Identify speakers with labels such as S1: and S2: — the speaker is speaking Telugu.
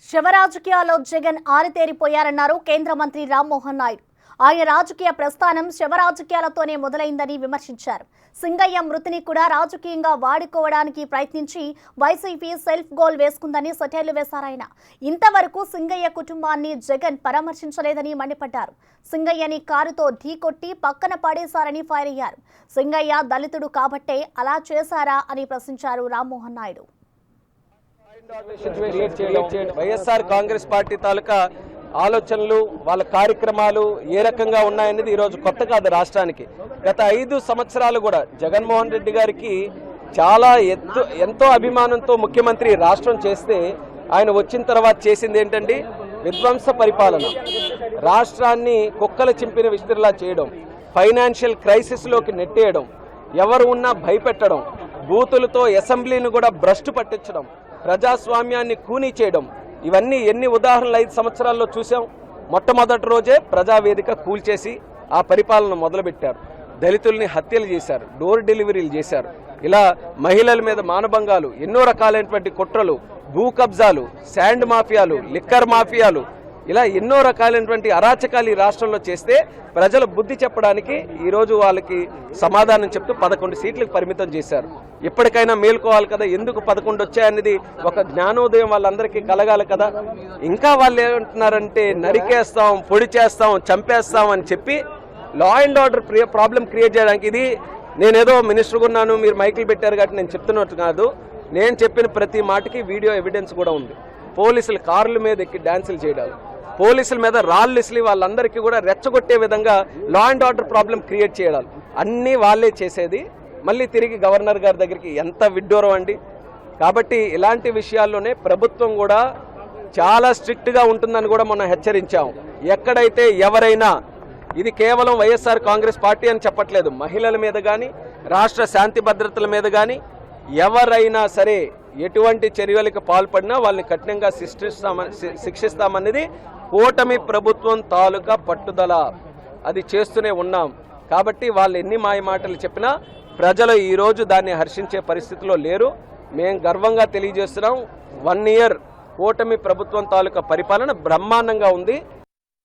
S1: శివ రాజకీయాల్లో జగన్ ఆరితేరిపోయారన్నారు కేంద్ర మంత్రి రామ్మోహన్ నాయుడు. ఆయన రాజకీయ ప్రస్థానం శివ రాజకీయాలతోనే మొదలైందని విమర్శించారు. సింగయ్య మృతిని కూడా రాజకీయంగా వాడుకోవడానికి ప్రయత్నించి వైసీపీ సెల్ఫ్ గోల్ వేసుకుందని సెటైర్లు వేశారాయన. ఇంతవరకు సింగయ్య కుటుంబాన్ని జగన్ పరామర్శించలేదని మండిపడ్డారు. సింగయ్యని కారుతో ఢీకొట్టి పక్కన పడేశారని ఫైర్ అయ్యారు. సింగయ్య దళితుడు కాబట్టే అలా చేశారా అని ప్రశ్నించారు రామ్మోహన్ నాయుడు.
S2: వైఎస్ఆర్ కాంగ్రెస్ పార్టీ తాలూకా ఆలోచనలు వాళ్ళ కార్యక్రమాలు ఏ రకంగా ఉన్నాయనేది ఈరోజు కొత్త కాదు రాష్ట్రానికి. గత 5 సంవత్సరాలు కూడా జగన్మోహన్ రెడ్డి గారికి చాలా ఎంతో అభిమానంతో ముఖ్యమంత్రి రాష్ట్రం చేస్తే ఆయన వచ్చిన తర్వాత చేసింది ఏంటండి? విధ్వంస పరిపాలన. రాష్ట్రాన్ని కుక్కల చింపిన విస్తరిలా చేయడం, ఫైనాన్షియల్ క్రైసిస్లోకి నెట్టేయడం, ఎవరు ఉన్నా భయపెట్టడం, బూతులతో అసెంబ్లీని కూడా భ్రష్టు పట్టించడం, ప్రజాస్వామ్యాన్ని కూనీ చేయడం, ఇవన్నీ ఎన్ని ఉదాహరణలు 5 సంవత్సరాల్లో చూసాం. మొట్టమొదటి రోజే ప్రజావేదిక కూల్చేసి ఆ పరిపాలన మొదలుపెట్టారు. దళితుల్ని హత్యలు చేశారు, డోర్ డెలివరీలు చేశారు. ఇలా మహిళల మీద మానభంగాలు, ఎన్నో రకాలైనటువంటి కుట్రలు, భూ కబ్జాలు, శాండ్ మాఫియాలు, లిక్కర్ మాఫియాలు, ఇలా ఎన్నో రకాలైనటువంటి అరాచకాలు ఈ రాష్ట్రంలో చేస్తే ప్రజలు బుద్ధి చెప్పడానికి ఈరోజు వాళ్ళకి సమాధానం చెప్తూ 11 సీట్లకు పరిమితం చేశారు. ఇప్పటికైనా మేల్కోవాలి కదా, ఎందుకు 11 వచ్చాయనేది ఒక జ్ఞానోదయం వాళ్ళందరికీ కలగాలి కదా. ఇంకా వాళ్ళు ఏమంటున్నారంటే నరికేస్తాం, పొడి చేస్తాం, చంపేస్తాం అని చెప్పి law and order problem create చేయడానికి. ఇది నేనేదో మినిస్టర్గా ఉన్నాను, మీరు మైకులు పెట్టారు కాబట్టి నేను చెప్తున్నట్టు కాదు. నేను చెప్పిన ప్రతి మాటకి వీడియో ఎవిడెన్స్ కూడా ఉంది. పోలీసులు కార్ల మీద ఎక్కి డ్యాన్సులు చేయడాలు, పోలీసుల మీద రాళ్ళు ఇసిలి వాళ్ళందరికీ కూడా రెచ్చగొట్టే విధంగా law and order problem create చేయడాలు అన్నీ వాళ్ళే చేసేది. మళ్ళీ తిరిగి గవర్నర్ గారి దగ్గరికి ఎంత విడ్డూరం అండి. కాబట్టి ఇలాంటి విషయాల్లోనే ప్రభుత్వం కూడా చాలా స్ట్రిక్ట్గా ఉంటుందని కూడా మనం హెచ్చరించాం. ఎక్కడైతే ఎవరైనా, ఇది కేవలం వైఎస్ఆర్ కాంగ్రెస్ పార్టీ అని చెప్పట్లేదు, మహిళల మీద కానీ రాష్ట్ర శాంతి భద్రతల మీద కానీ ఎవరైనా సరే ఎటువంటి చర్యలకు పాల్పడినా వాళ్ళని కఠినంగా శిక్షిస్తామనేది కూటమి ప్రభుత్వం తాలూకా పట్టుదల. అది చేస్తూనే ఉన్నాం. కాబట్టి వాళ్ళు ఎన్ని మాయ మాటలు చెప్పినా ప్రజలు ఈరోజు దాన్ని హర్షించే పరిస్థితిలో లేరు. మేము గర్వంగా తెలియజేస్తున్నాం, 1 year కూటమి ప్రభుత్వం తాలూకా పరిపాలన బ్రహ్మాండంగా ఉంది.